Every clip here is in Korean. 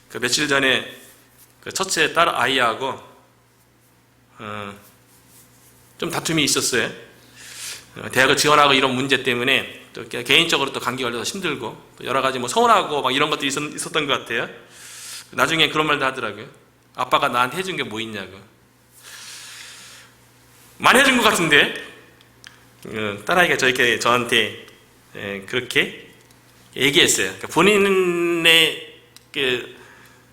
그 며칠 전에 그 첫째 딸 아이하고 좀 다툼이 있었어요. 대학을 지원하고 이런 문제 때문에 또 개인적으로 또 감기 걸려서 힘들고 또 여러 가지 뭐 서운하고 막 이런 것들이 있었던 것 같아요. 나중에 그런 말도 하더라고요. 아빠가 나한테 해준 게 뭐 있냐고. 많이 해준 것 같은데 딸아이가 저한테 그렇게 얘기했어요. 그러니까 본인의 그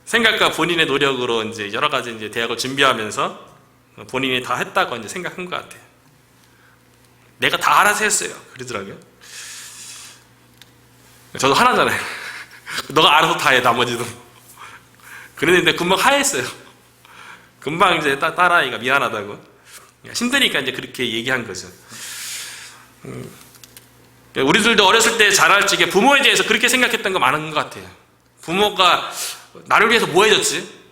생각과 본인의 노력으로 이제 여러 가지 이제 대학을 준비하면서 본인이 다 했다고 이제 생각한 것 같아요. 내가 다 알아서 했어요. 그러더라고요. 저도 하나잖아요. 너가 알아서 다 해, 나머지도. 그랬는데 금방 하했어요. 금방 이제 딸아이가 미안하다고. 힘드니까 이제 그렇게 얘기한 거죠. 우리들도 어렸을 때 자랄 적에 부모에 대해서 그렇게 생각했던 거 많은 것 같아요. 부모가 나를 위해서 뭐 해줬지?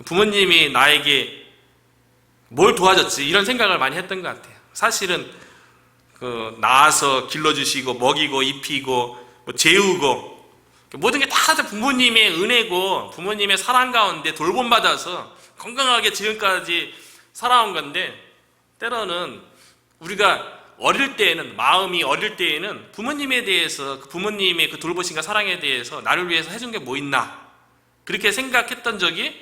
부모님이 나에게 뭘 도와줬지? 이런 생각을 많이 했던 것 같아요. 사실은 낳아서 길러주시고 먹이고 입히고 뭐 재우고 모든 게 다 부모님의 은혜고 부모님의 사랑 가운데 돌봄받아서 건강하게 지금까지 살아온 건데, 때로는 우리가 어릴 때에는, 마음이 어릴 때에는 부모님에 대해서, 부모님의 그 돌보심과 사랑에 대해서 나를 위해서 해준 게 뭐 있나, 그렇게 생각했던 적이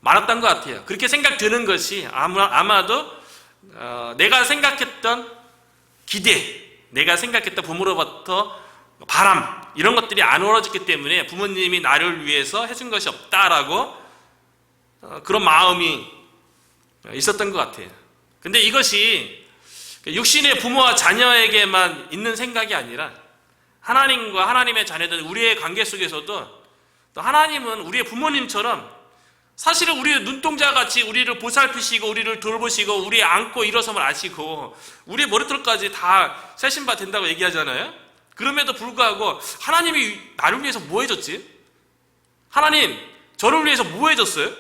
많았던 것 같아요. 그렇게 생각드는 것이 아마도 내가 생각했던 기대, 내가 생각했던 부모로부터 바람, 이런 것들이 안 이루어졌기 때문에 부모님이 나를 위해서 해준 것이 없다라고 그런 마음이 있었던 것 같아요. 근데 이것이 육신의 부모와 자녀에게만 있는 생각이 아니라 하나님과 하나님의 자녀들, 우리의 관계 속에서도 또 하나님은 우리의 부모님처럼 사실은 우리의 눈동자같이 우리를 보살피시고 우리를 돌보시고 우리의 안고 일어섬을 아시고 우리의 머리털까지 다 세신바 된다고 얘기하잖아요. 그럼에도 불구하고 하나님이 나를 위해서 뭐 해줬지? 하나님 저를 위해서 뭐 해줬어요?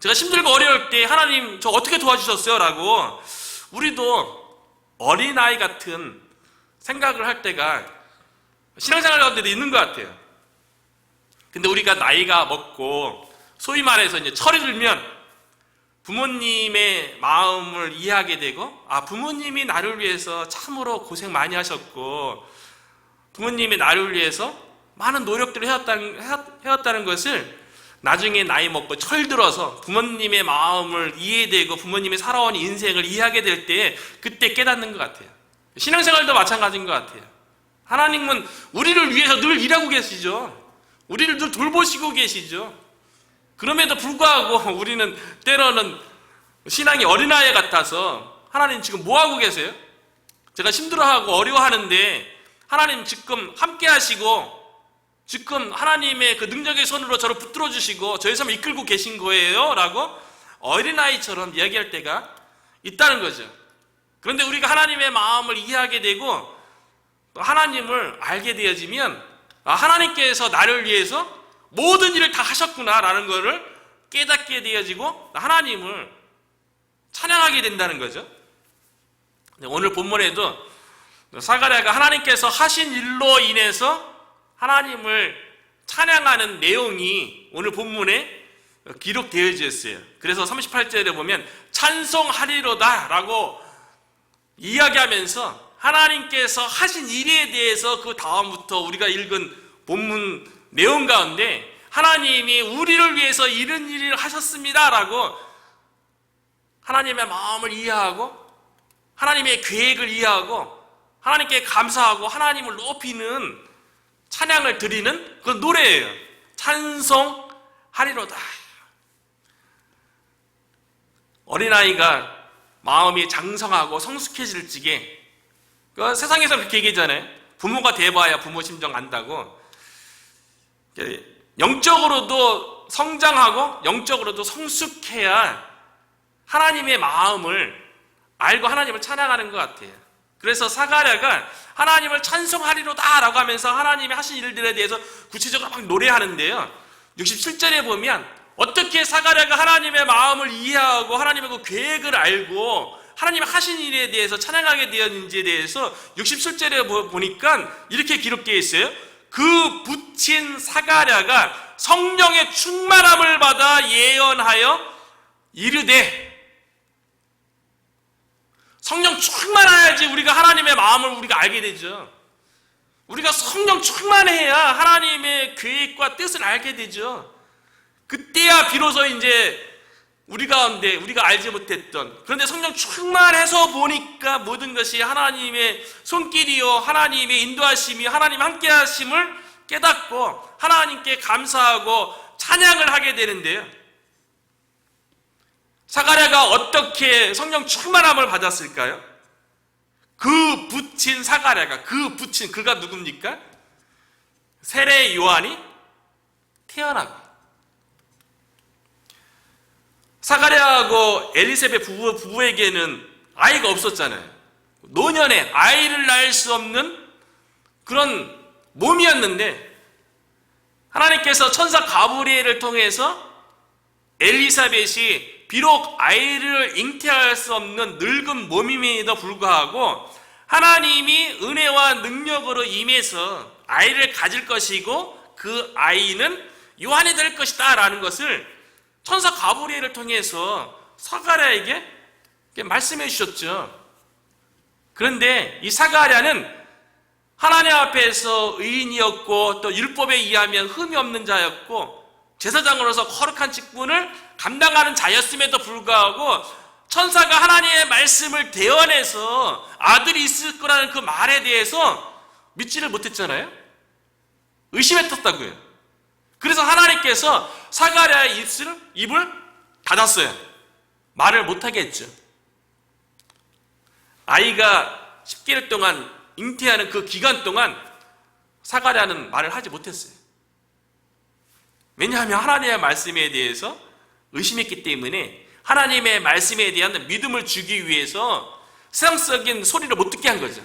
제가 힘들고 어려울 때 하나님 저 어떻게 도와주셨어요? 라고 우리도 어린아이 같은 생각을 할 때가 신앙생활 가운데도 있는 것 같아요. 근데 우리가 나이가 먹고 소위 말해서 이제 철이 들면 부모님의 마음을 이해하게 되고, 부모님이 나를 위해서 참으로 고생 많이 하셨고 부모님이 나를 위해서 많은 노력들을 해왔다는 것을 나중에 나이 먹고 철 들어서 부모님의 마음을 이해되고 부모님이 살아온 인생을 이해하게 될 때 그때 깨닫는 것 같아요. 신앙생활도 마찬가지인 것 같아요. 하나님은 우리를 위해서 늘 일하고 계시죠. 우리를 늘 돌보시고 계시죠. 그럼에도 불구하고 우리는 때로는 신앙이 어린아이 같아서 하나님 지금 뭐 하고 계세요? 제가 힘들어하고 어려워하는데 하나님 지금 함께 하시고 지금 하나님의 그 능력의 손으로 저를 붙들어 주시고 저의 삶을 이끌고 계신 거예요? 라고 어린아이처럼 이야기할 때가 있다는 거죠. 그런데 우리가 하나님의 마음을 이해하게 되고 하나님을 알게 되어지면 하나님께서 나를 위해서 모든 일을 다 하셨구나 라는 것을 깨닫게 되어지고 하나님을 찬양하게 된다는 거죠. 오늘 본문에도 사가랴가 하나님께서 하신 일로 인해서 하나님을 찬양하는 내용이 오늘 본문에 기록되어져 있어요. 그래서 38절에 보면 찬송하리로다 라고 이야기하면서 하나님께서 하신 일에 대해서 그 다음부터 우리가 읽은 본문 내용 가운데 하나님이 우리를 위해서 이런 일을 하셨습니다 라고 하나님의 마음을 이해하고 하나님의 계획을 이해하고 하나님께 감사하고 하나님을 높이는 찬양을 드리는 그 노래예요. 찬송하리로다. 어린아이가 마음이 장성하고 성숙해질 적에 세상에서 그렇게 얘기하잖아요. 부모가 돼봐야 부모 심정 안다고. 영적으로도 성장하고 영적으로도 성숙해야 하나님의 마음을 알고 하나님을 찬양하는 것 같아요. 그래서 사가랴가 하나님을 찬송하리로다 라고 하면서 하나님이 하신 일들에 대해서 구체적으로 막 노래하는데요, 67절에 보면 어떻게 사가랴가 하나님의 마음을 이해하고 하나님의 그 계획을 알고 하나님이 하신 일에 대해서 찬양하게 되었는지에 대해서 67절에 보니까 이렇게 기록되어 있어요. 그 부친 사가랴가 성령의 충만함을 받아 예언하여 이르되, 성령 충만해야지 우리가 하나님의 마음을 우리가 알게 되죠. 우리가 성령 충만해야 하나님의 계획과 뜻을 알게 되죠. 그때야 비로소 이제 우리 가운데 우리가 알지 못했던, 그런데 성령 충만해서 보니까 모든 것이 하나님의 손길이요 하나님의 인도하심이 하나님 함께 하심을 깨닫고 하나님께 감사하고 찬양을 하게 되는데요. 사가랴가 어떻게 성령 충만함을 받았을까요? 그 붙인 사가랴가, 그가 누굽니까? 세례 요한이 태어나고, 사가랴하고 엘리사벳 부부에게는 아이가 없었잖아요. 노년에 아이를 낳을 수 없는 그런 몸이었는데, 하나님께서 천사 가브리엘을 통해서 엘리사벳이 비록 아이를 잉태할 수 없는 늙은 몸임에도 불구하고 하나님이 은혜와 능력으로 임해서 아이를 가질 것이고 그 아이는 요한이 될 것이다 라는 것을 천사 가브리엘을 통해서 사가랴에게 말씀해 주셨죠. 그런데 이 사가랴는 하나님 앞에서 의인이었고 또 율법에 의하면 흠이 없는 자였고 제사장으로서 거룩한 직분을 감당하는 자였음에도 불구하고 천사가 하나님의 말씀을 대언해서 아들이 있을 거라는 그 말에 대해서 믿지를 못했잖아요. 의심했었다고요. 그래서 하나님께서 사가랴의 입을 닫았어요. 말을 못하게 했죠. 아이가 10개월 동안 잉태하는 그 기간 동안 사가랴는 말을 하지 못했어요. 왜냐하면 하나님의 말씀에 대해서 의심했기 때문에 하나님의 말씀에 대한 믿음을 주기 위해서 세상적인 소리를 못 듣게 한 거죠.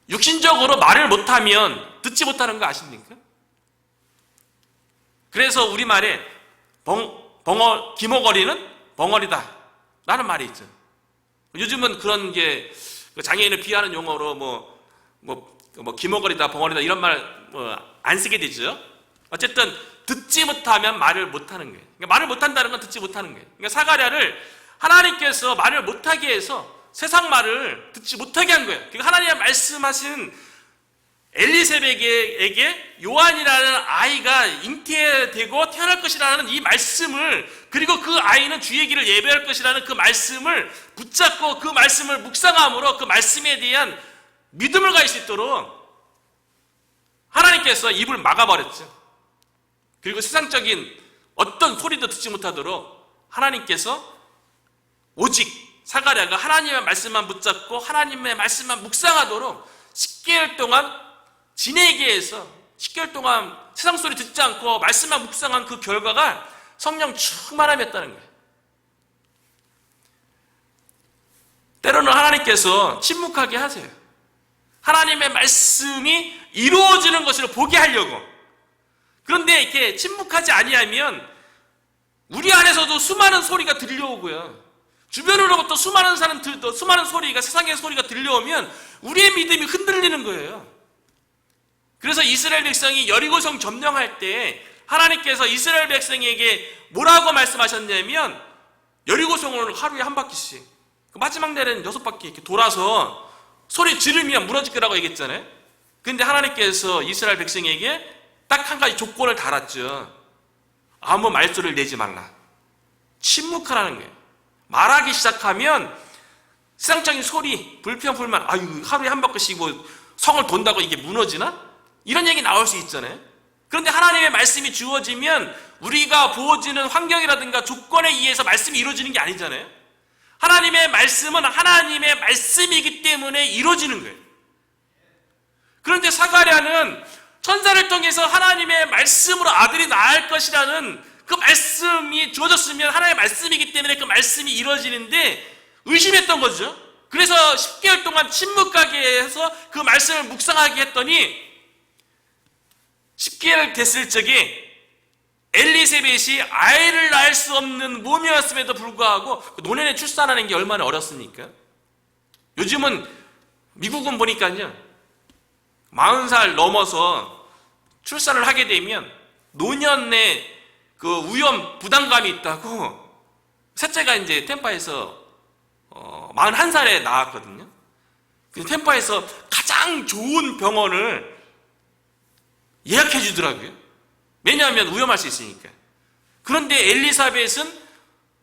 육신적으로 말을 못하면 듣지 못하는 거 아십니까? 그래서 우리말에 기머거리는 벙어리다 라는 말이 있죠. 요즘은 그런 게 장애인을 비하하는 용어로 기머거리다 벙어리다 이런 말 안 쓰게 되죠. 어쨌든 듣지 못하면 말을 못하는 거예요. 그러니까 말을 못한다는 건 듣지 못하는 거예요. 그러니까 사가랴를 하나님께서 말을 못하게 해서 세상 말을 듣지 못하게 한 거예요. 그러니까 하나님의 말씀하신 엘리사벳에게 요한이라는 아이가 잉태되고 태어날 것이라는 이 말씀을, 그리고 그 아이는 주의 길을 예배할 것이라는 그 말씀을 붙잡고 그 말씀을 묵상함으로 그 말씀에 대한 믿음을 가질 수 있도록 하나님께서 입을 막아버렸죠. 그리고 세상적인 어떤 소리도 듣지 못하도록 하나님께서 오직 사가랴가 하나님의 말씀만 붙잡고 하나님의 말씀만 묵상하도록 10개월 동안 지내게 해서 10개월 동안 세상 소리 듣지 않고 말씀만 묵상한 그 결과가 성령 충만함이었다는 거예요. 때로는 하나님께서 침묵하게 하세요. 하나님의 말씀이 이루어지는 것을 보게 하려고. 그런데 이렇게 침묵하지 아니하면 우리 안에서도 수많은 소리가 들려오고요. 주변으로부터 수많은 소리가, 세상의 소리가 들려오면 우리의 믿음이 흔들리는 거예요. 그래서 이스라엘 백성이 여리고성 점령할 때 하나님께서 이스라엘 백성에게 뭐라고 말씀하셨냐면 여리고성을 하루에 한 바퀴씩, 마지막 날에는 6바퀴 이렇게 돌아서 소리 지르면 무너질 거라고 얘기했잖아요. 그런데 하나님께서 이스라엘 백성에게 딱 한 가지 조건을 달았죠. 아무 말소리를 내지 말라. 침묵하라는 거예요. 말하기 시작하면 세상적인 소리, 불평불만, 하루에 한 바퀴씩 성을 돈다고 이게 무너지나? 이런 얘기 나올 수 있잖아요. 그런데 하나님의 말씀이 주어지면 우리가 부어지는 환경이라든가 조건에 의해서 말씀이 이루어지는 게 아니잖아요. 하나님의 말씀은 하나님의 말씀이기 때문에 이루어지는 거예요. 그런데 사가랴는 천사를 통해서 하나님의 말씀으로 아들이 낳을 것이라는 그 말씀이 주어졌으면 하나님의 말씀이기 때문에 그 말씀이 이루어지는데 의심했던 거죠. 그래서 10개월 동안 침묵하게 해서 그 말씀을 묵상하게 했더니 10개월 됐을 적에 엘리사벳이 아이를 낳을 수 없는 몸이었음에도 불구하고 노년에 출산하는 게 얼마나 어렵습니까? 요즘은 미국은 보니까요 40살 넘어서 출산을 하게 되면 노년에 그 위험 부담감이 있다고 셋째가 이제 템파에서 41살에 나왔거든요. 근데 템파에서 가장 좋은 병원을 예약해 주더라고요. 왜냐하면 위험할 수 있으니까. 그런데 엘리사벳은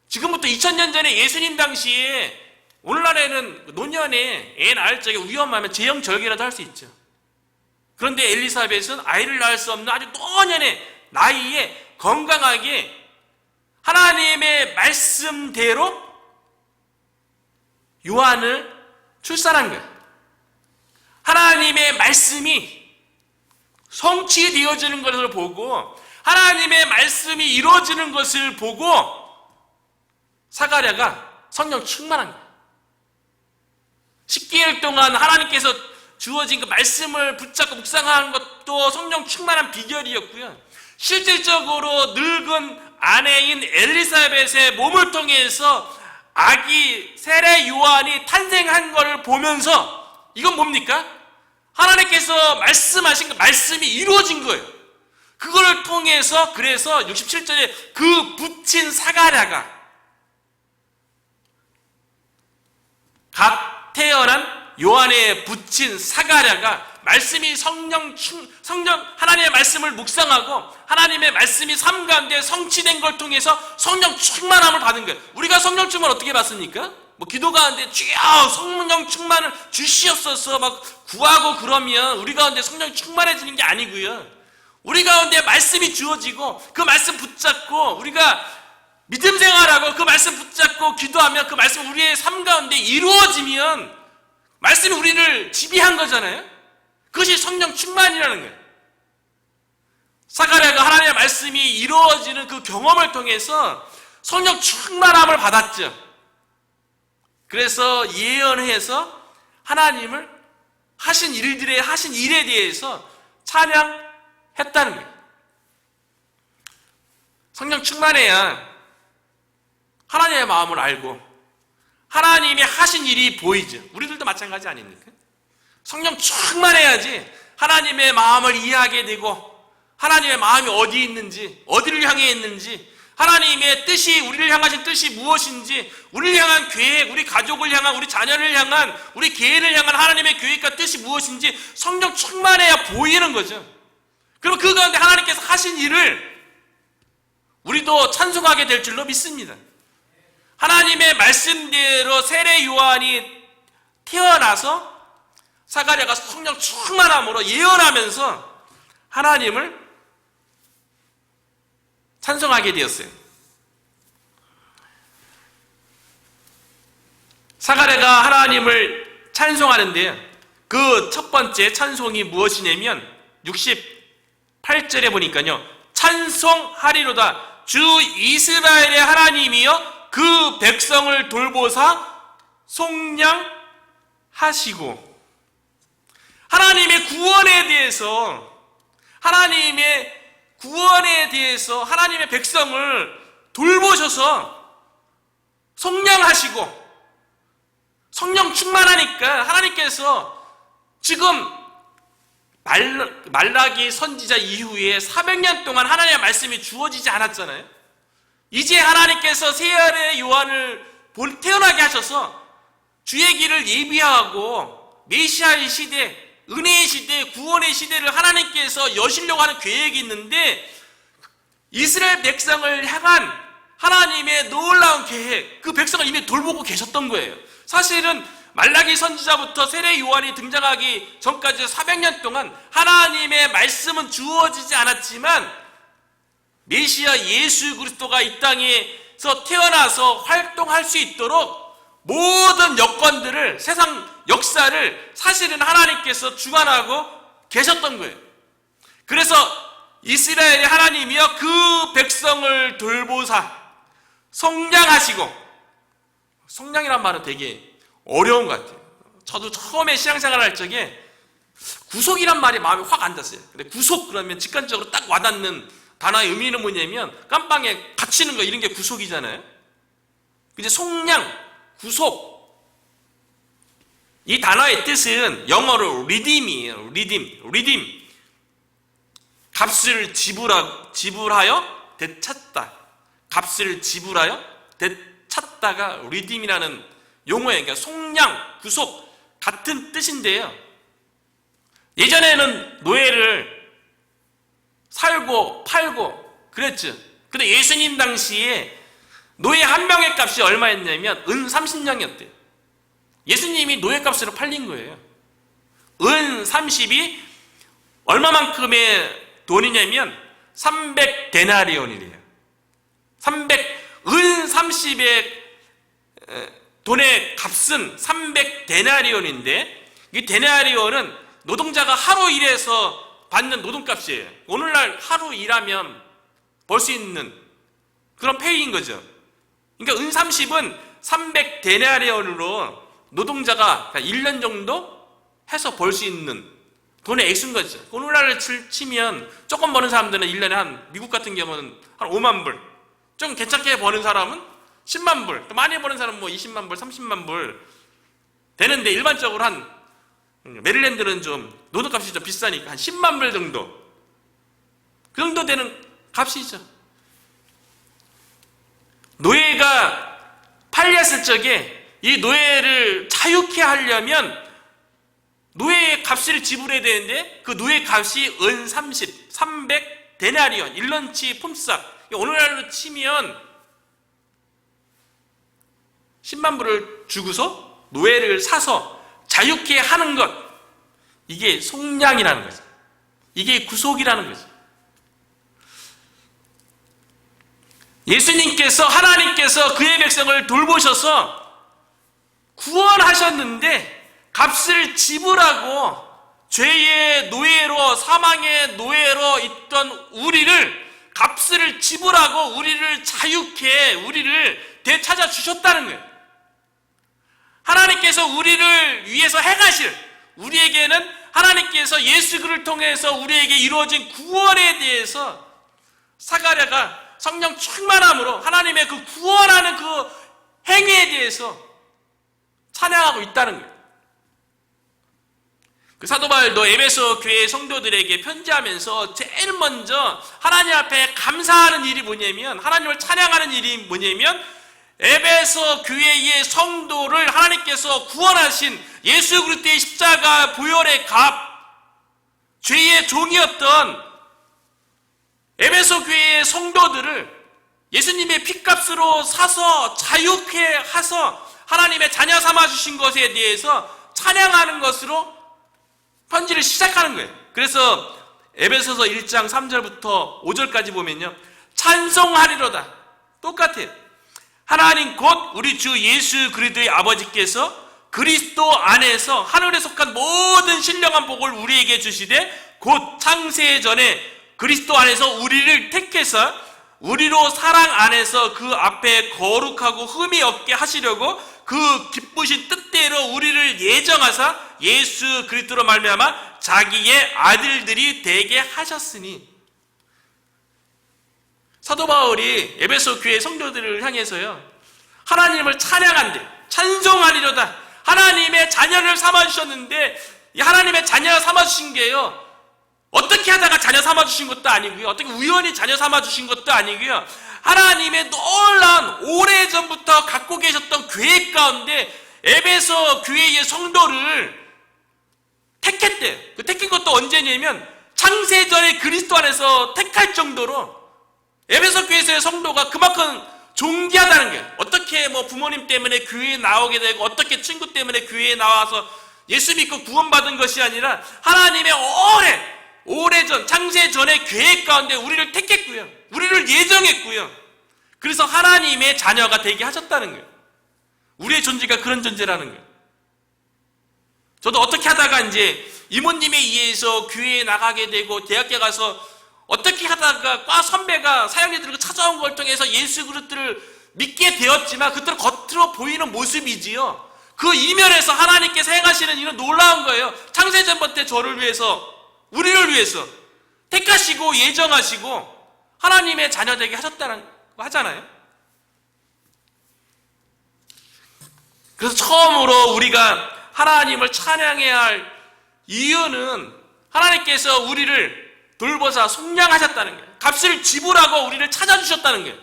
지금부터 2000년 전에 예수님 당시에 오늘날에는 노년에 애 낳을 적에 위험하면 제형절개라도 할 수 있죠. 그런데 엘리사벳은 아이를 낳을 수 없는 아주 노년의 나이에 건강하게 하나님의 말씀대로 요한을 출산한 거예요. 하나님의 말씀이 성취되어지는 것을 보고 하나님의 말씀이 이루어지는 것을 보고 사가랴가 성령 충만한 거예요. 10개월 동안 하나님께서 주어진 그 말씀을 붙잡고 묵상하는 것도 성령 충만한 비결이었고요. 실질적으로 늙은 아내인 엘리사벳의 몸을 통해서 아기 세례 요한이 탄생한 것을 보면서 이건 뭡니까? 하나님께서 말씀하신 그 말씀이 이루어진 거예요. 그걸 통해서 그래서 67절에 그 붙인 사가랴가 갓 태어난 요한에 붙인 사가랴가 말씀이 성령 하나님의 말씀을 묵상하고 하나님의 말씀이 삶 가운데 성취된 걸 통해서 성령 충만함을 받은 거예요. 우리가 성령 충만을 어떻게 받습니까? 뭐 기도 가운데 주여 성령 충만을 주시옵소서 막 구하고 그러면 우리 가운데 성령이 충만해지는 게 아니고요. 우리 가운데 말씀이 주어지고 그 말씀 붙잡고 우리가 믿음 생활하고 그 말씀 붙잡고 기도하면 그 말씀 우리의 삶 가운데 이루어지면 말씀이 우리를 지배한 거잖아요. 그것이 성령 충만이라는 거예요. 사가랴가 하나님의 말씀이 이루어지는 그 경험을 통해서 성령 충만함을 받았죠. 그래서 예언해서 하나님을 하신 일에 대해서 찬양했다는 거예요. 성령 충만해야 하나님의 마음을 알고 하나님이 하신 일이 보이죠. 우리들도 마찬가지 아닙니까? 성령 충만해야지 하나님의 마음을 이해하게 되고 하나님의 마음이 어디 있는지 어디를 향해 있는지 하나님의 뜻이 우리를 향하신 뜻이 무엇인지 우리를 향한 계획, 우리 가족을 향한 우리 자녀를 향한 우리 개인을 향한 하나님의 계획과 뜻이 무엇인지 성령 충만해야 보이는 거죠. 그럼 그 가운데 하나님께서 하신 일을 우리도 찬송하게 될 줄로 믿습니다. 하나님의 말씀대로 세례 요한이 태어나서 사가랴가 성령 충만함으로 예언하면서 하나님을 찬송하게 되었어요. 사가랴가 하나님을 찬송하는데요. 그 첫 번째 찬송이 무엇이냐면 68절에 보니까요. 찬송하리로다 주 이스라엘의 하나님이여 그 백성을 돌보사 속량하시고 하나님의 구원에 대해서 하나님의 백성을 돌보셔서 속량하시고 성령 충만하니까 하나님께서 지금 말라기 선지자 이후에 400년 동안 하나님의 말씀이 주어지지 않았잖아요. 이제 하나님께서 세례 요한을 태어나게 하셔서 주의 길을 예비하고 메시아의 시대, 은혜의 시대, 구원의 시대를 하나님께서 여시려고 하는 계획이 있는데 이스라엘 백성을 향한 하나님의 놀라운 계획, 그 백성을 이미 돌보고 계셨던 거예요. 사실은 말라기 선지자부터 세례 요한이 등장하기 전까지 400년 동안 하나님의 말씀은 주어지지 않았지만 메시아 예수 그리스도가 이 땅에서 태어나서 활동할 수 있도록 모든 여건들을 세상 역사를 사실은 하나님께서 주관하고 계셨던 거예요. 그래서 이스라엘의 하나님이여 그 백성을 돌보사 속량하시고 속량이란 말은 되게 어려운 것 같아요. 저도 처음에 신앙생활을 할 적에 구속이란 말이 마음에 확 앉았어요. 근데 구속 그러면 직관적으로 딱 와닿는 단어의 의미는 뭐냐면 깜빵에 갇히는 거 이런 게 구속이잖아요. 이제 속량, 구속 이 단어의 뜻은 영어로 redeem이에요. redeem 값을 지불하여 되찾다. 값을 지불하여 되찾다가 리딤이라는 용어예요. 그러니까 속량, 구속 같은 뜻인데요. 예전에는 노예를 살고 팔고 그랬죠. 근데 예수님 당시에 노예 한 명의 값이 얼마였냐면 은 30냥이었대요. 예수님이 노예값으로 팔린 거예요. 은 30이 얼마만큼의 돈이냐면 300데나리온이래요. 은 30의 돈의 값은 300데나리온인데 이 데나리온은 노동자가 하루 일해서 받는 노동값이에요. 오늘날 하루 일하면 벌 수 있는 그런 페이인 거죠. 그러니까 은 30은 300데나리온으로 노동자가 1년 정도 해서 벌 수 있는 돈의 액수인 거죠. 오늘날을 치면 조금 버는 사람들은 1년에 한 미국 같은 경우는 한 5만 불, 좀 괜찮게 버는 사람은 10만 불, 또 많이 버는 사람은 뭐 20만 불, 30만 불 되는데 일반적으로 한 메릴랜드는 좀 노동값이 좀 비싸니까 한 10만 불 정도 그 정도 되는 값이죠. 노예가 팔렸을 적에 이 노예를 자유케 하려면 노예의 값을 지불해야 되는데 그 노예 값이 은 30, 300데나리온, 1년치 품삯. 오늘날로 치면 10만 불을 주고서 노예를 사서 자유케 하는 것. 이게 속량이라는 거죠. 이게 구속이라는 거죠. 예수님께서 하나님께서 그의 백성을 돌보셔서 구원하셨는데 값을 지불하고 죄의 노예로 사망의 노예로 있던 우리를 값을 지불하고 우리를 자유케 우리를 되찾아 주셨다는 거예요. 하나님께서 우리를 위해서 행하실 우리에게는 하나님께서 예수 그리스도를 통해서 우리에게 이루어진 구원에 대해서 사가랴가 성령 충만함으로 하나님의 그 구원하는 그 행위에 대해서 찬양하고 있다는 거예요. 그 사도 바울도 에베소 교회 성도들에게 편지하면서 제일 먼저 하나님 앞에 감사하는 일이 뭐냐면 하나님을 찬양하는 일이 뭐냐면 에베소 교회의 성도를 하나님께서 구원하신 예수 그리스도의 십자가 보혈의 값 죄의 종이었던 에베소 교회의 성도들을 예수님의 피값으로 사서 자유케 하서 하나님의 자녀 삼아주신 것에 대해서 찬양하는 것으로 편지를 시작하는 거예요. 그래서 에베소서 1장 3절부터 5절까지 보면요. 찬송하리로다. 똑같아요. 하나님 곧 우리 주 예수 그리스도의 아버지께서 그리스도 안에서 하늘에 속한 모든 신령한 복을 우리에게 주시되 곧 창세 전에 그리스도 안에서 우리를 택해서 우리로 사랑 안에서 그 앞에 거룩하고 흠이 없게 하시려고 그 기쁘신 뜻대로 우리를 예정하사 예수 그리스도로 말미암아 자기의 아들들이 되게 하셨으니. 사도 바울이 에베소 교회 성도들을 향해서요 하나님을 찬양한대. 찬송하리로다. 하나님의 자녀를 삼아주셨는데 이 하나님의 자녀 삼아주신 게요 어떻게 하다가 자녀 삼아주신 것도 아니고요 어떻게 우연히 자녀 삼아주신 것도 아니고요 하나님의 놀라운 오래전부터 갖고 계셨던 계획 가운데 에베소 교회의 성도를 택했대요. 그 택한 것도 언제냐면 창세전에 그리스도 안에서 택할 정도로 에베소 교회에서의 성도가 그만큼 존귀하다는 거예요. 어떻게 뭐 부모님 때문에 교회에 나오게 되고 어떻게 친구 때문에 교회에 나와서 예수 믿고 구원받은 것이 아니라 하나님의 오래전 창세전의 계획 가운데 우리를 택했고요 우리를 예정했고요 그래서 하나님의 자녀가 되게 하셨다는 거예요. 우리의 존재가 그런 존재라는 거예요. 저도 어떻게 하다가 이제 이모님에 의해서 교회에 나가게 되고 대학교 가서 어떻게 하다가 과 선배가 사형제들을 찾아온 걸 통해서 예수 그리스도를 믿게 되었지만 그때는 겉으로 보이는 모습이지요 그 이면에서 하나님께서 행하시는 일은 놀라운 거예요. 창세전부터 저를 위해서 우리를 위해서 택하시고 예정하시고 하나님의 자녀 되게 하셨다는 거 하잖아요. 그래서 처음으로 우리가 하나님을 찬양해야 할 이유는 하나님께서 우리를 돌보사 속량하셨다는 거예요. 값을 지불하고 우리를 찾아주셨다는 거예요.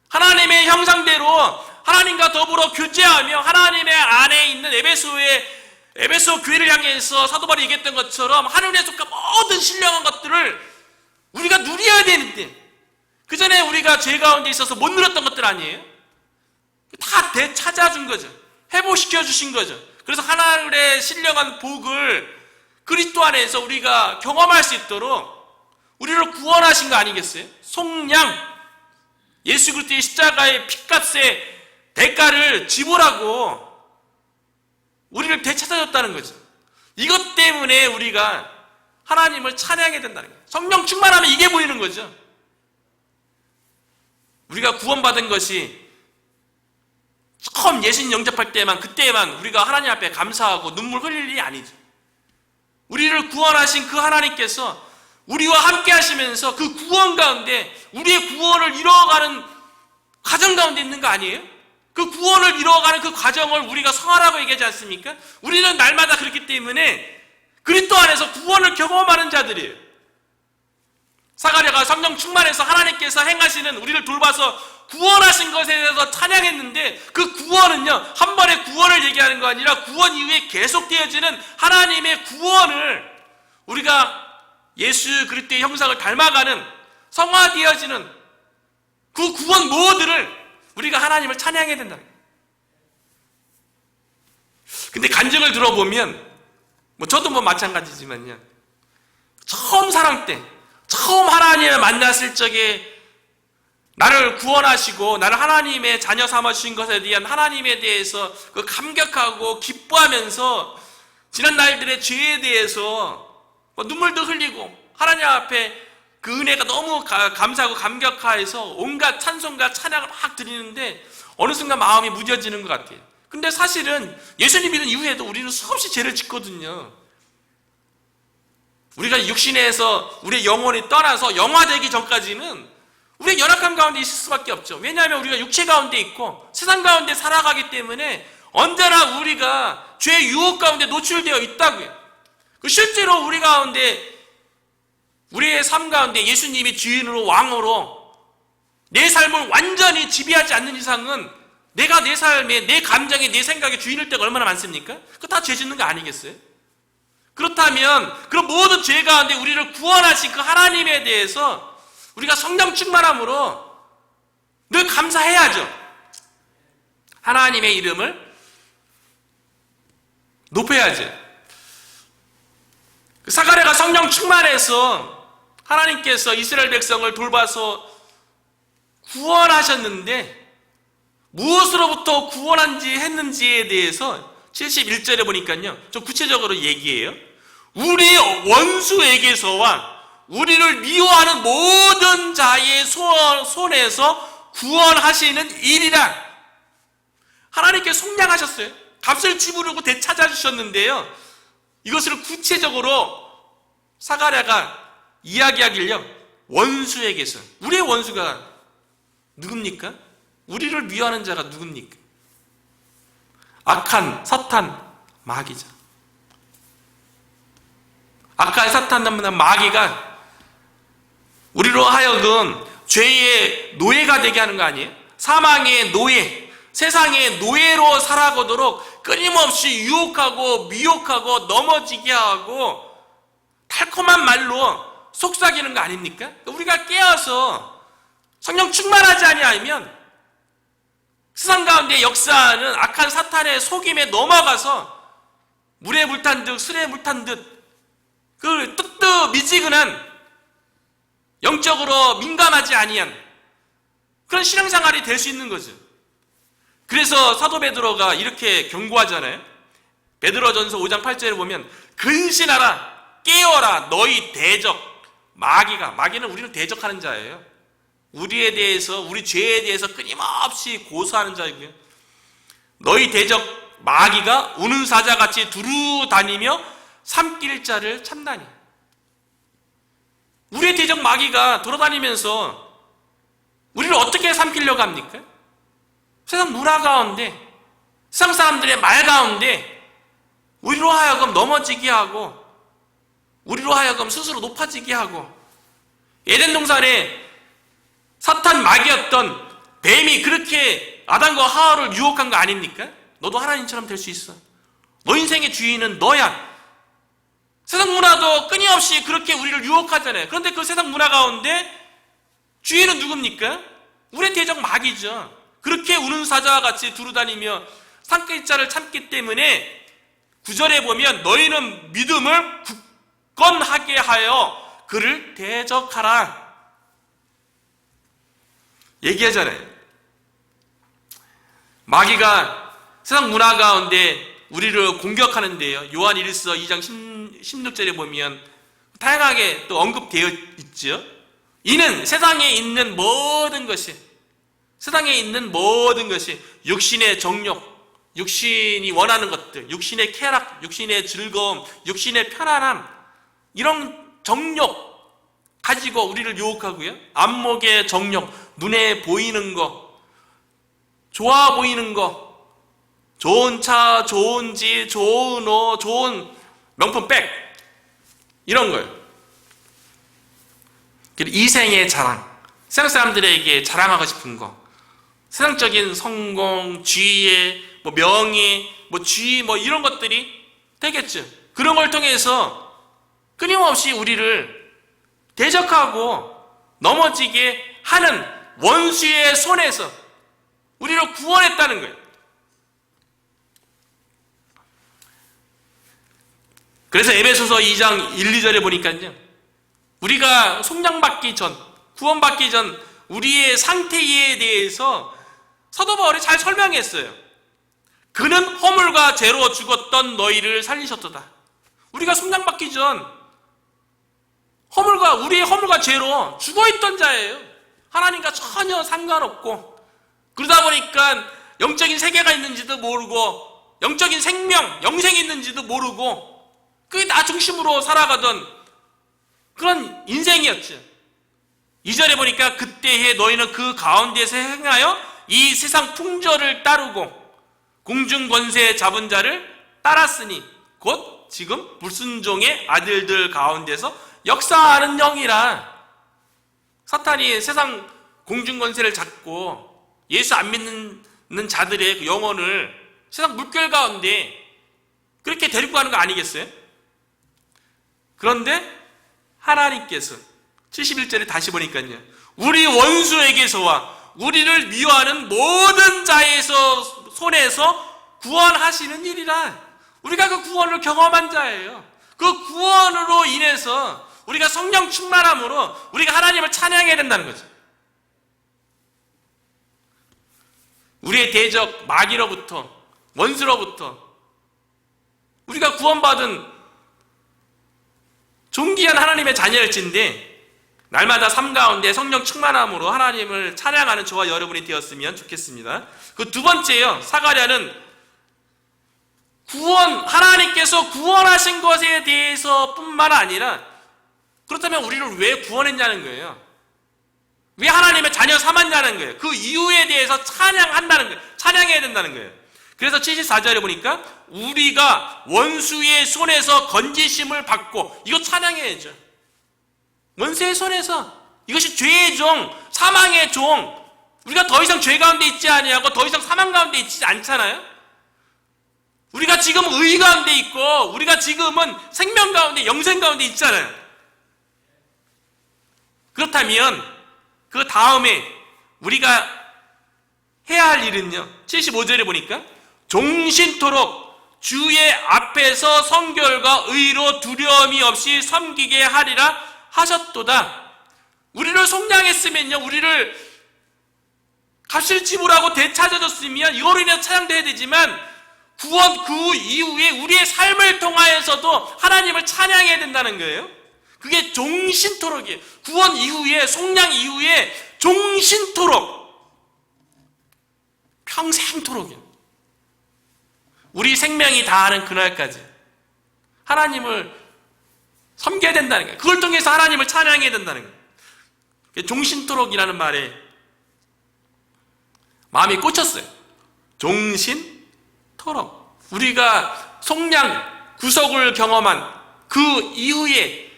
하나님의 형상대로 하나님과 더불어 교제하며 하나님의 안에 있는 에베소 교회를 향해서 사도 바울이 얘기했던 것처럼 하늘에 속한 모든 신령한 것들을 우리가 누려야 되는데 그 전에 우리가 죄 가운데 있어서 못 누렸던 것들 아니에요? 다 되찾아준 거죠. 회복시켜 주신 거죠. 그래서 하늘의 신령한 복을 그리스도 안에서 우리가 경험할 수 있도록 우리를 구원하신 거 아니겠어요? 속량, 예수 그리스도의 십자가의 피값의 대가를 지불하고 우리를 되찾아줬다는 거죠. 이것 때문에 우리가 하나님을 찬양해야 된다는 거예요. 성령 충만하면 이게 보이는 거죠. 우리가 구원받은 것이 처음 예수님 영접할 때만, 그때만 우리가 하나님 앞에 감사하고 눈물 흘릴 일이 아니죠. 우리를 구원하신 그 하나님께서 우리와 함께 하시면서 그 구원 가운데 우리의 구원을 이루어가는 과정 가운데 있는 거 아니에요? 그 구원을 이루어가는 그 과정을 우리가 성화라고 얘기하지 않습니까? 우리는 날마다 그렇기 때문에 그리스도 안에서 구원을 경험하는 자들이에요. 사가랴가 성령 충만해서 하나님께서 행하시는 우리를 돌봐서 구원하신 것에 대해서 찬양했는데 그 구원은요, 한 번의 구원을 얘기하는 거 아니라 구원 이후에 계속되어지는 하나님의 구원을 우리가 예수 그리스도의 형상을 닮아가는 성화되어지는 그 구원 모두를 우리가 하나님을 찬양해야 된다는 거예요. 근데 간증을 들어보면 저도 마찬가지지만요, 처음 사랑 때 처음 하나님을 만났을 적에 나를 구원하시고 나를 하나님의 자녀 삼아주신 것에 대한 하나님에 대해서 그 감격하고 기뻐하면서 지난 날들의 죄에 대해서 눈물도 흘리고 하나님 앞에 그 은혜가 너무 감사하고 감격하여서 온갖 찬송과 찬양을 막 드리는데 어느 순간 마음이 무뎌지는 것 같아요. 근데 사실은 예수님 믿은 이후에도 우리는 수없이 죄를 짓거든요. 우리가 육신에서 우리의 영혼이 떠나서 영화되기 전까지는 우리의 연약함 가운데 있을 수밖에 없죠. 왜냐하면 우리가 육체 가운데 있고 세상 가운데 살아가기 때문에 언제나 우리가 죄의 유혹 가운데 노출되어 있다고요. 실제로 우리 가운데, 우리의 삶 가운데 예수님이 주인으로 왕으로 내 삶을 완전히 지배하지 않는 이상은 내가 내 삶에, 내 감정에, 내 생각에 주인일 때가 얼마나 많습니까? 그거 다 죄 짓는 거 아니겠어요? 그렇다면 그런 모든 죄 가운데 우리를 구원하신 그 하나님에 대해서 우리가 성령 충만함으로 늘 감사해야죠. 하나님의 이름을 높여야죠. 사가랴가 성령 충만해서 하나님께서 이스라엘 백성을 돌봐서 구원하셨는데 무엇으로부터 했는지에 대해서 71절에 보니까요, 좀 구체적으로 얘기해요. 우리 원수에게서와 우리를 미워하는 모든 자의 손에서 구원하시는 일이라. 하나님께 속량하셨어요. 값을 지불하고 되찾아주셨는데요, 이것을 구체적으로 사가랴가 이야기하길요, 원수에게서. 우리의 원수가 누굽니까? 우리를 미워하는 자가 누굽니까? 악한 사탄, 마귀죠. 악한 사탄, 마귀가 우리로 하여금 죄의 노예가 되게 하는 거 아니에요? 사망의 노예, 세상의 노예로 살아가도록 끊임없이 유혹하고 미혹하고 넘어지게 하고 달콤한 말로 속삭이는 거 아닙니까? 우리가 깨어서 성령 충만하지 아니하면 세상 가운데 역사하는 악한 사탄의 속임에 넘어가서 물에 물탄 듯 술에 물탄 듯 그 뜨뜻미지근한 영적으로 민감하지 아니한 그런 신앙생활이 될 수 있는 거죠. 그래서 사도 베드로가 이렇게 경고하잖아요. 베드로전서 5장 8절에 보면 근신하라, 깨어라, 너희 대적 마귀는 우리를 대적하는 자예요. 우리에 대해서, 우리 죄에 대해서 끊임없이 고소하는 자이고요. 너희 대적 마귀가 우는 사자같이 두루 다니며 삼킬 자를 참다니. 우리의 대적 마귀가 돌아다니면서 우리를 어떻게 삼키려고 합니까? 세상 문화 가운데, 세상 사람들의 말 가운데 우리로 하여금 넘어지게 하고 우리로 하여금 스스로 높아지게 하고, 에덴 동산에 사탄 마귀였던 뱀이 그렇게 아담과 하와를 유혹한 거 아닙니까? 너도 하나님처럼 될 수 있어. 너 인생의 주인은 너야. 세상 문화도 끊임없이 그렇게 우리를 유혹하잖아요. 그런데 그 세상 문화 가운데 주인은 누굽니까? 우리의 대적 마귀죠. 그렇게 우는 사자와 같이 두루다니며 산기자를 참기 때문에 9절에 보면 너희는 믿음을 굳건하게 하여 그를 대적하라 얘기하잖아요. 마귀가 세상 문화 가운데 우리를 공격하는데요. 요한 1서 2장 16절에 보면 다양하게 또 언급되어 있죠. 이는 세상에 있는 모든 것이 육신의 정욕, 육신이 원하는 것들, 육신의 쾌락, 육신의 즐거움, 육신의 편안함, 이런 정욕 가지고 우리를 유혹하고요. 안목의 정욕, 눈에 보이는 거, 좋아 보이는 거, 좋은 차, 좋은 집, 좋은 옷, 좋은 명품 백, 이런 거예요. 그리고 이생의 자랑, 세상 사람들에게 자랑하고 싶은 거, 세상적인 성공, 지혜, 명예, 지위, 이런 것들이 되겠죠. 그런 걸 통해서 끊임없이 우리를 대적하고 넘어지게 하는 원수의 손에서 우리를 구원했다는 거예요. 그래서 에베소서 2장 1, 2절에 보니까요, 우리가 속량받기 전, 구원받기 전 우리의 상태에 대해서 사도 바울이 잘 설명했어요. 그는 허물과 죄로 죽었던 너희를 살리셨도다. 우리가 속량받기 전 우리의 허물과 죄로 죽어있던 자예요. 하나님과 전혀 상관없고, 그러다 보니까 영적인 세계가 있는지도 모르고, 영적인 생명, 영생이 있는지도 모르고, 그게 나 중심으로 살아가던 그런 인생이었죠. 2절에 보니까 그때에 너희는 그 가운데서 행하여 이 세상 풍조를 따르고 공중 권세 잡은 자를 따랐으니 곧 지금 불순종의 아들들 가운데서 역사하는 영이라. 사탄이 세상 공중 권세를 잡고 예수 안 믿는 자들의 그 영혼을 세상 물결 가운데 그렇게 데리고 가는 거 아니겠어요? 그런데 하나님께서 71절에 다시 보니까요, 우리 원수에게서와 우리를 미워하는 모든 자에서 손에서 구원하시는 일이라. 우리가 그 구원을 경험한 자예요. 그 구원으로 인해서 우리가 성령 충만함으로 우리가 하나님을 찬양해야 된다는 거죠. 우리의 대적 마귀로부터, 원수로부터 우리가 구원받은 존귀한 하나님의 자녀일진데 날마다 삶 가운데 성령 충만함으로 하나님을 찬양하는 저와 여러분이 되었으면 좋겠습니다. 그 두 번째요, 사가랴는 하나님께서 구원하신 것에 대해서 뿐만 아니라, 그렇다면 우리를 왜 구원했냐는 거예요. 왜 하나님의 자녀 삼았냐는 거예요. 그 이유에 대해서 찬양한다는 거예요. 찬양해야 된다는 거예요. 그래서 74절에 보니까 우리가 원수의 손에서 건지심을 받고, 이거 찬양해야죠. 원수의 손에서, 이것이 죄의 종, 사망의 종, 우리가 더 이상 죄 가운데 있지 아니하고 더 이상 사망 가운데 있지 않잖아요. 우리가 지금 의 가운데 있고 우리가 지금은 생명 가운데, 영생 가운데 있잖아요. 그렇다면 그 다음에 우리가 해야 할 일은요, 75절에 보니까 종신토록 주의 앞에서 성결과 의로 두려움이 없이 섬기게 하리라 하셨도다. 우리를 속량했으면요, 우리를 값을 지불하고 되찾아줬으면 이거로 인해서 찬양돼야 되지만, 구원 그 이후에 우리의 삶을 통하여서도 하나님을 찬양해야 된다는 거예요. 그게 종신토록이에요. 구원 이후에, 속량 이후에 종신토록, 평생토록이에요. 우리 생명이 다하는 그날까지 하나님을 섬겨야 된다는 거예요. 그걸 통해서 하나님을 찬양해야 된다는 거예요. 종신토록이라는 말에 마음이 꽂혔어요. 종신토록. 우리가 속량, 구속을 경험한 그 이후에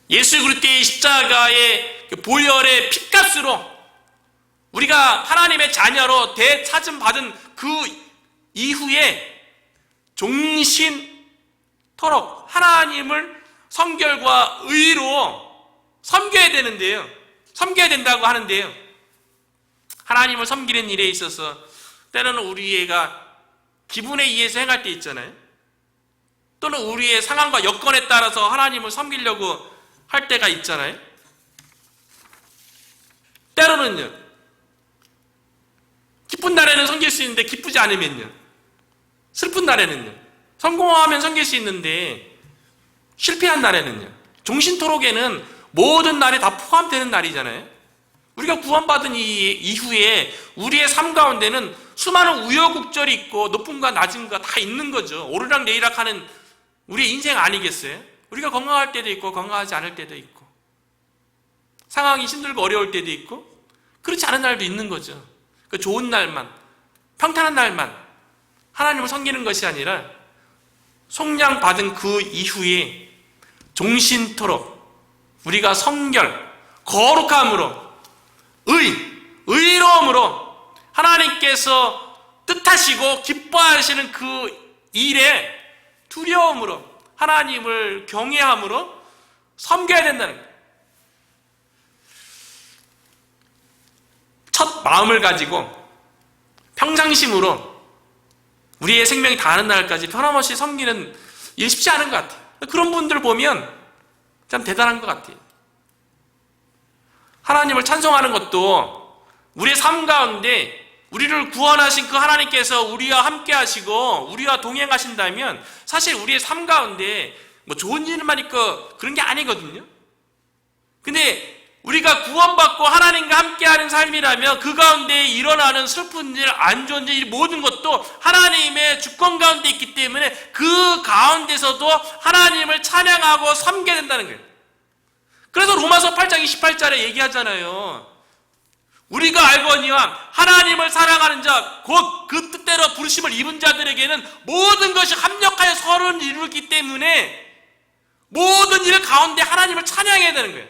예수 그리스도의 십자가의 보혈의 핏값으로 우리가 하나님의 자녀로 대찾음 받은 그 이후에 종신토록 하나님을 성결과 의로 섬겨야 되는데요. 섬겨야 된다고 하는데요. 하나님을 섬기는 일에 있어서 때로는 우리가 기분에 의해서 행할 때 있잖아요. 또는 우리의 상황과 여건에 따라서 하나님을 섬기려고 할 때가 있잖아요. 때로는요, 기쁜 날에는 섬길 수 있는데 기쁘지 않으면요, 슬픈 날에는요, 성공하면 섬길 수 있는데 실패한 날에는요, 종신토록에는 모든 날이 다 포함되는 날이잖아요. 우리가 구원받은 이후에 우리의 삶 가운데는 수많은 우여곡절이 있고 높음과 낮음과 다 있는 거죠. 오르락 내리락 하는 우리의 인생 아니겠어요? 우리가 건강할 때도 있고 건강하지 않을 때도 있고 상황이 힘들고 어려울 때도 있고 그렇지 않은 날도 있는 거죠. 그 좋은 날만, 평탄한 날만 하나님을 섬기는 것이 아니라 속량받은 그 이후에 종신토록 우리가 성결, 거룩함으로 의로움으로 하나님께서 뜻하시고 기뻐하시는 그 일에 두려움으로 하나님을 경외함으로 섬겨야 된다는 거예요. 첫 마음을 가지고 평상심으로 우리의 생명이 다하는 날까지 변함없이 섬기는 일이 쉽지 않은 것 같아요. 그런 분들 보면 참 대단한 것 같아요. 하나님을 찬송하는 것도 우리의 삶 가운데 우리를 구원하신 그 하나님께서 우리와 함께 하시고 우리와 동행하신다면 사실 우리의 삶 가운데 뭐 좋은 일만 있고 그런 게 아니거든요. 근데 우리가 구원받고 하나님과 함께하는 삶이라면 그 가운데 일어나는 슬픈 일, 안 좋은 일 모든 것도 하나님의 주권 가운데 있기 때문에 그 가운데서도 하나님을 찬양하고 섬겨야 된다는 거예요. 그래서 로마서 8장 28절에 얘기하잖아요. 우리가 알거니와 하나님을 사랑하는 자 곧 그 뜻대로 부르심을 입은 자들에게는 모든 것이 합력하여 서로를 이루기 때문에 모든 일 가운데 하나님을 찬양해야 되는 거예요.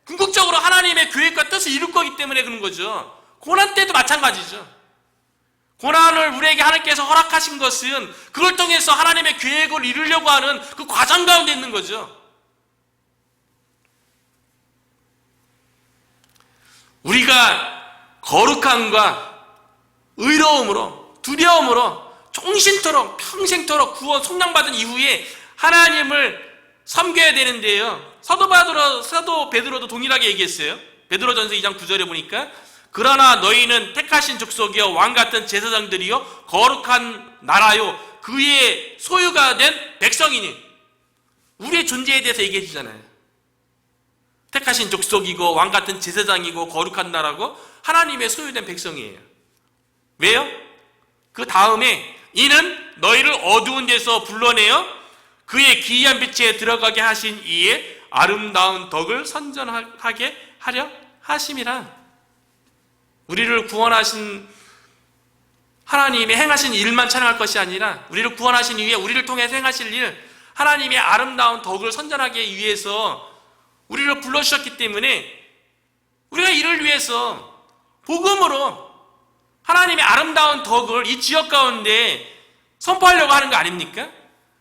궁극적으로 하나님의 계획과 뜻을 이룰 거기 때문에 그런 거죠. 고난 때도 마찬가지죠. 고난을 우리에게 하나님께서 허락하신 것은 그걸 통해서 하나님의 계획을 이루려고 하는 그 과정 가운데 있는 거죠. 우리가 거룩함과 의로움으로 두려움으로 종신토록 평생토록 구원 속량받은 이후에 하나님을 섬겨야 되는데요. 사도 베드로도 동일하게 얘기했어요. 베드로전서 2장 9절에 보니까 그러나 너희는 택하신 족속이요 왕같은 제사장들이요 거룩한 나라요 그의 소유가 된 백성이니 우리의 존재에 대해서 얘기해 주잖아요. 택하신 족속이고 왕같은 제사장이고 거룩한 나라고 하나님의 소유된 백성이에요. 왜요? 그 다음에 이는 너희를 어두운 데서 불러내어 그의 기이한 빛에 들어가게 하신 이의 아름다운 덕을 선전하게 하려 하심이라. 우리를 구원하신 하나님의 행하신 일만 찬양할 것이 아니라 우리를 구원하신 이후에 우리를 통해서 행하실 일 하나님의 아름다운 덕을 선전하기 위해서 우리를 불러주셨기 때문에 우리가 이를 위해서 복음으로 하나님의 아름다운 덕을 이 지역 가운데 선포하려고 하는 거 아닙니까?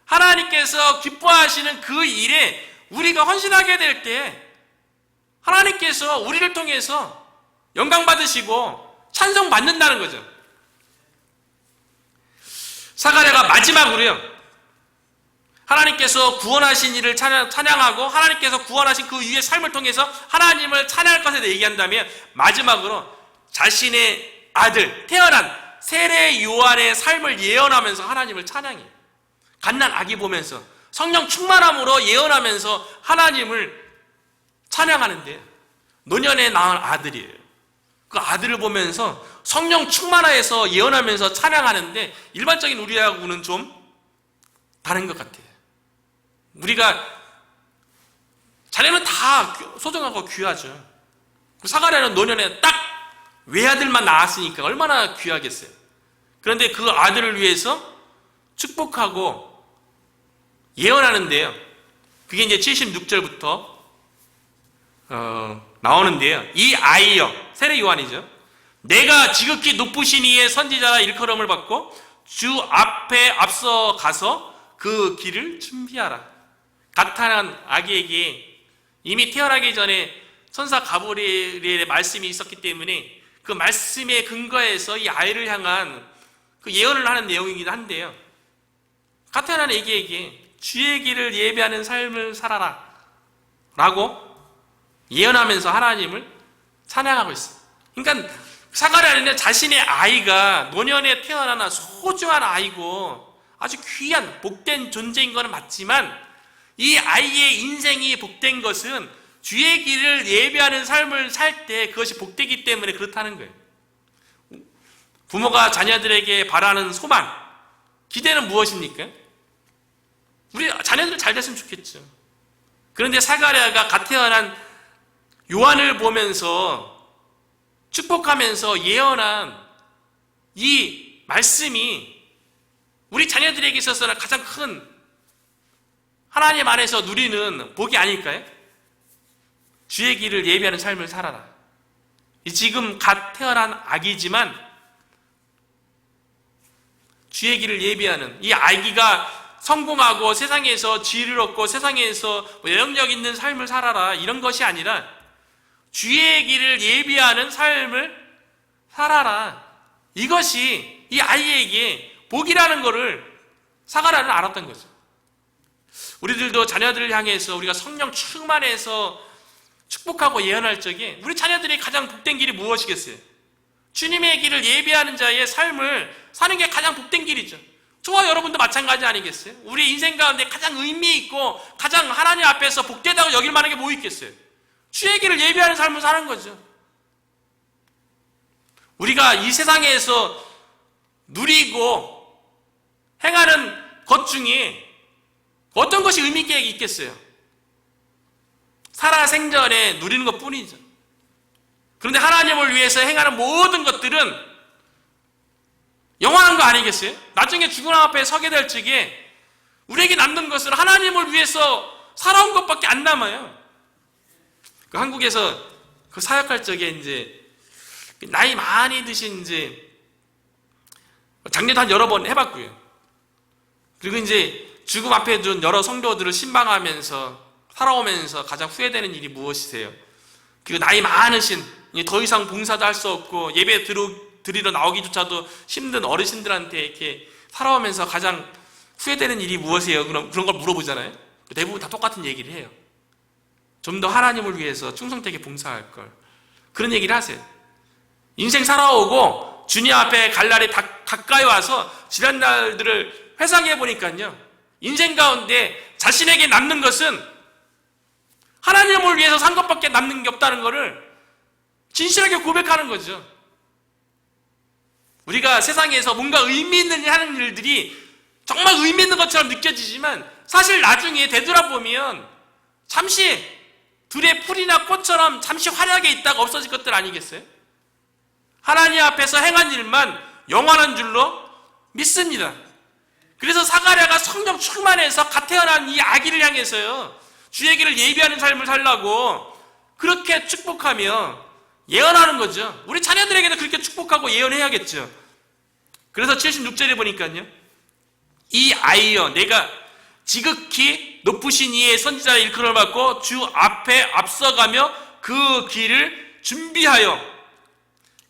하나님께서 기뻐하시는 그 일에 우리가 헌신하게 될 때 하나님께서 우리를 통해서 영광 받으시고 찬송 받는다는 거죠. 사가랴가 마지막으로요, 하나님께서 구원하신 일을 찬양하고 하나님께서 구원하신 그 위의 삶을 통해서 하나님을 찬양할 것에 대해 얘기한다면 마지막으로 자신의 아들 태어난 세례 요한의 삶을 예언하면서 하나님을 찬양해요. 갓난 아기 보면서 성령 충만함으로 예언하면서 하나님을 찬양하는데 노년에 낳은 아들이에요. 그 아들을 보면서 성령 충만하여서 예언하면서 찬양하는데 일반적인 우리하고는 좀 다른 것 같아요. 우리가 자녀는 다 소중하고 귀하죠. 사가랴는 노년에 딱 외아들만 낳았으니까 얼마나 귀하겠어요. 그런데 그 아들을 위해서 축복하고 예언하는데요, 그게 이제 76절부터 나오는데요. 이 아이여, 세례 요한이죠. 내가 지극히 높으신 이의 선지자라 일컬음을 받고 주 앞에 앞서 가서 그 길을 준비하라. 가탄한 아기에게 이미 태어나기 전에 천사 가브리엘의 말씀이 있었기 때문에 그 말씀에 근거해서 이 아이를 향한 그 예언을 하는 내용이긴 한데요. 가탄한 아기에게 주의 길을 예배하는 삶을 살아라 라고 예언하면서 하나님을 찬양하고 있어요. 그러니까 사가랴는 자신의 아이가 노년에 태어나는 소중한 아이고 아주 귀한 복된 존재인 것은 맞지만 이 아이의 인생이 복된 것은 주의 길을 예배하는 삶을 살 때 그것이 복되기 때문에 그렇다는 거예요. 부모가 자녀들에게 바라는 소망, 기대는 무엇입니까? 우리 자녀들 잘 됐으면 좋겠죠. 그런데 사가랴가 갓 태어난 요한을 보면서 축복하면서 예언한 이 말씀이 우리 자녀들에게 있어서는 가장 큰 하나님 안에서 누리는 복이 아닐까요? 주의 길을 예배하는 삶을 살아라. 지금 갓 태어난 아기지만 주의 길을 예배하는 이 아기가 성공하고 세상에서 지혜를 얻고 세상에서 영향력 있는 삶을 살아라 이런 것이 아니라 주의 길을 예비하는 삶을 살아라. 이것이 이 아이에게 복이라는 것을 사가랴는 알았던 거죠. 우리들도 자녀들을 향해서 우리가 성령 충만해서 축복하고 예언할 적에 우리 자녀들이 가장 복된 길이 무엇이겠어요? 주님의 길을 예비하는 자의 삶을 사는 게 가장 복된 길이죠. 저와 여러분도 마찬가지 아니겠어요? 우리 인생 가운데 가장 의미 있고 가장 하나님 앞에서 복되다고 여길 만한 게 뭐 있겠어요? 주의 길을 예비하는 삶을 사는 거죠. 우리가 이 세상에서 누리고 행하는 것 중에 어떤 것이 의미 있게 있겠어요? 살아생전에 누리는 것 뿐이죠. 그런데 하나님을 위해서 행하는 모든 것들은 영원한 거 아니겠어요? 나중에 죽음 앞에 서게 될 적에 우리에게 남는 것은 하나님을 위해서 살아온 것밖에 안 남아요. 그 한국에서 그 사역할 적에 이제 나이 많이 드신 이제 장례도 한 여러 번 해봤고요. 그리고 이제 죽음 앞에 둔 여러 성도들을 신방하면서 살아오면서 가장 후회되는 일이 무엇이세요? 그리고 나이 많으신 더 이상 봉사도 할 수 없고 예배 드리러 나오기조차도 힘든 어르신들한테 이렇게 살아오면서 가장 후회되는 일이 무엇이에요? 그런 걸 물어보잖아요. 대부분 다 똑같은 얘기를 해요. 좀 더 하나님을 위해서 충성되게 봉사할 걸. 그런 얘기를 하세요. 인생 살아오고 주님 앞에 갈 날이 가까이 와서 지난 날들을 회상해 보니까요. 인생 가운데 자신에게 남는 것은 하나님을 위해서 산 것밖에 남는 게 없다는 것을 진실하게 고백하는 거죠. 우리가 세상에서 뭔가 의미 있는 일 하는 일들이 정말 의미 있는 것처럼 느껴지지만 사실 나중에 되돌아보면 잠시 들의 풀이나 꽃처럼 잠시 화려하게 있다가 없어질 것들 아니겠어요? 하나님 앞에서 행한 일만 영원한 줄로 믿습니다. 그래서 사가랴가 성령 충만해서 갓 태어난 이 아기를 향해서요 주의 길을 예비하는 삶을 살라고 그렇게 축복하며 예언하는 거죠. 우리 자녀들에게도 그렇게 축복하고 예언해야겠죠. 그래서 76절에 보니까요 이 아이여 내가 지극히 높으신 이의 선지자의 일컬음을 받고 주 앞에 앞서가며 그 길을 준비하여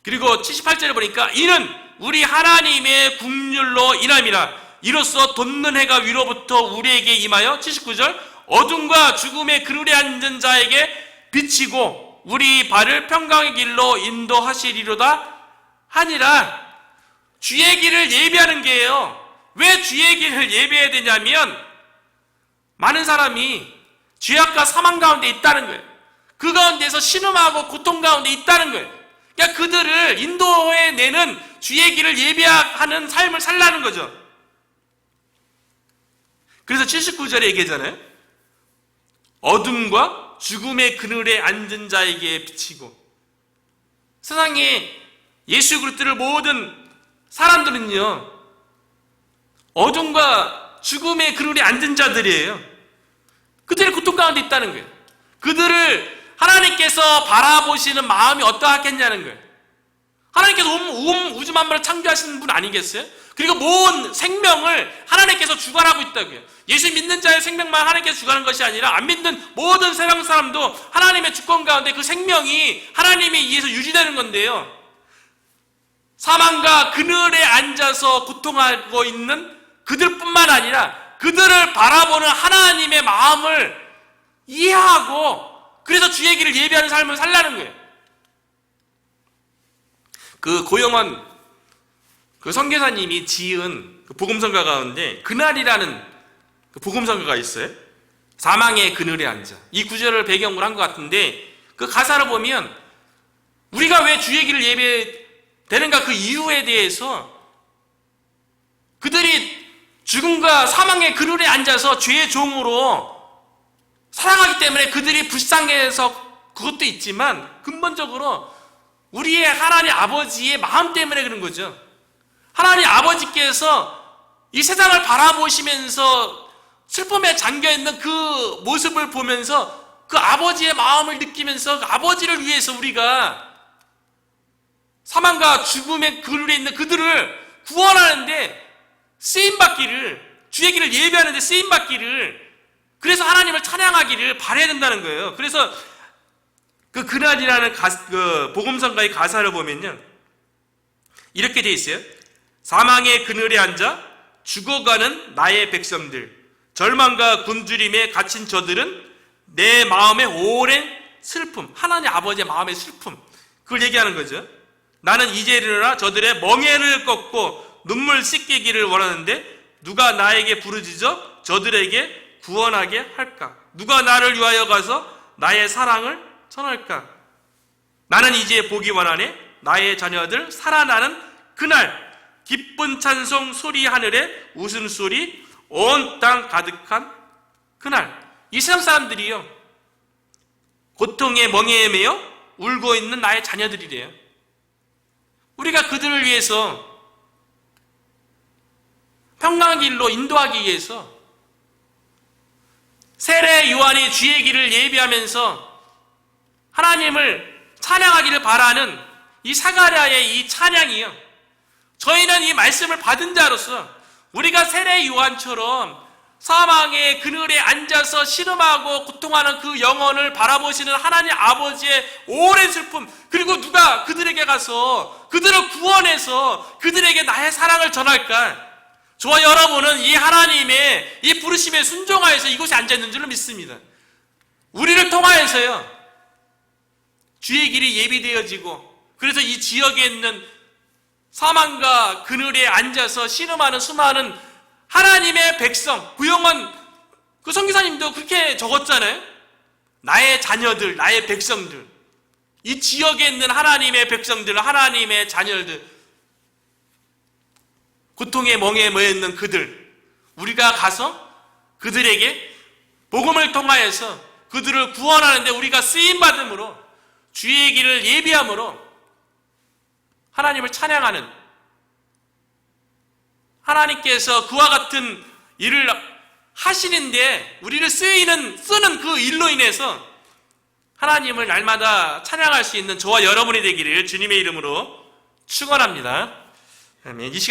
그리고 78절에 보니까 이는 우리 하나님의 국률로 인함이라 이로써 돋는 해가 위로부터 우리에게 임하여 79절 어둠과 죽음의 그늘에 앉은 자에게 비치고 우리 발을 평강의 길로 인도하시리로다 하니라. 주의 길을 예비하는 게예요. 왜 주의 길을 예비해야 되냐면 많은 사람이 죄악과 사망 가운데 있다는 거예요. 그 가운데서 신음하고 고통 가운데 있다는 거예요. 그러니까 그들을 인도해내는 주의 길을 예비하는 삶을 살라는 거죠. 그래서 79절에 얘기하잖아요. 어둠과 죽음의 그늘에 앉은 자에게 비치고 세상에 예수 그리스도를 모든 사람들은요 어둠과 죽음의 그늘에 앉은 자들이에요. 그들의 고통 가운데 있다는 거예요. 그들을 하나님께서 바라보시는 마음이 어떠하겠냐는 거예요. 하나님께서 온 우주 만물을 창조하시는 분 아니겠어요? 그리고 모든 생명을 하나님께서 주관하고 있다고요. 예수 믿는 자의 생명만 하나님께서 주관하는 것이 아니라 안 믿는 모든 세상 사람도 하나님의 주권 가운데 그 생명이 하나님에 의해서 유지되는 건데요. 사망과 그늘에 앉아서 고통하고 있는 그들뿐만 아니라 그들을 바라보는 하나님의 마음을 이해하고 그래서 주의 길을 예비하는 삶을 살라는 거예요. 그 고영원 그 선교사님이 지은 그 복음성가 가운데 그날이라는 그 복음성가가 있어요. 사망의 그늘에 앉아. 이 구절을 배경으로 한 것 같은데 그 가사를 보면 우리가 왜 주의 길을 예배되는가 그 이유에 대해서 그들이 죽음과 사망의 그늘에 앉아서 죄의 종으로 살아가기 때문에 그들이 불쌍해서 그것도 있지만 근본적으로 우리의 하나님 아버지의 마음 때문에 그런 거죠. 하나님 아버지께서 이 세상을 바라보시면서 슬픔에 잠겨있는 그 모습을 보면서 그 아버지의 마음을 느끼면서 그 아버지를 위해서 우리가 사망과 죽음의 그늘에 있는 그들을 구원하는데 쓰임받기를, 주의 길을 예배하는데 쓰임받기를, 그래서 하나님을 찬양하기를 바라야 된다는 거예요. 그래서 그 그날이라는 그 복음성가의 가사를 보면요, 이렇게 돼 있어요. 사망의 그늘에 앉아 죽어가는 나의 백성들, 절망과 굶주림에 갇힌 저들은 내 마음의 오랜 슬픔, 하나님 아버지의 마음의 슬픔, 그걸 얘기하는 거죠. 나는 이제 일어나 저들의 멍에를 꺾고 눈물 씻기기를 원하는데 누가 나에게 부르짖어 저들에게 구원하게 할까? 누가 나를 위하여 가서 나의 사랑을 전할까? 나는 이제 보기 원하네. 나의 자녀들 살아나는 그날 기쁜 찬송 소리 하늘에 웃음소리 온 땅 가득한 그날. 이 세상 사람들이요, 고통의 멍에에 매여 울고 있는 나의 자녀들이래요. 우리가 그들을 위해서 평강의 길로 인도하기 위해서 세례 요한이 주의 길을 예비하면서 하나님을 찬양하기를 바라는 이 사가랴의 이 찬양이요, 저희는 이 말씀을 받은 자로서 우리가 세례 요한처럼 사망의 그늘에 앉아서 신음하고 고통하는 그 영혼을 바라보시는 하나님 아버지의 오랜 슬픔, 그리고 누가 그들에게 가서 그들을 구원해서 그들에게 나의 사랑을 전할까? 저와 여러분은 이 하나님의 이 부르심에 순종하여서 이곳에 앉아있는 줄로 믿습니다. 우리를 통하여서요, 주의 길이 예비되어지고, 그래서 이 지역에 있는 사망과 그늘에 앉아서 신음하는 수많은 하나님의 백성, 구영원 그 선교사님도 그렇게 적었잖아요. 나의 자녀들, 나의 백성들, 이 지역에 있는 하나님의 백성들, 하나님의 자녀들, 고통의 멍에 매여 있는 그들, 우리가 가서 그들에게 복음을 통하여서 그들을 구원하는데 우리가 쓰임받음으로 주의 길을 예비함으로 하나님을 찬양하는, 하나님께서 그와 같은 일을 하시는데 우리를 쓰는 그 일로 인해서 하나님을 날마다 찬양할 수 있는 저와 여러분이 되기를 주님의 이름으로 축원합니다. 아멘. 이 시간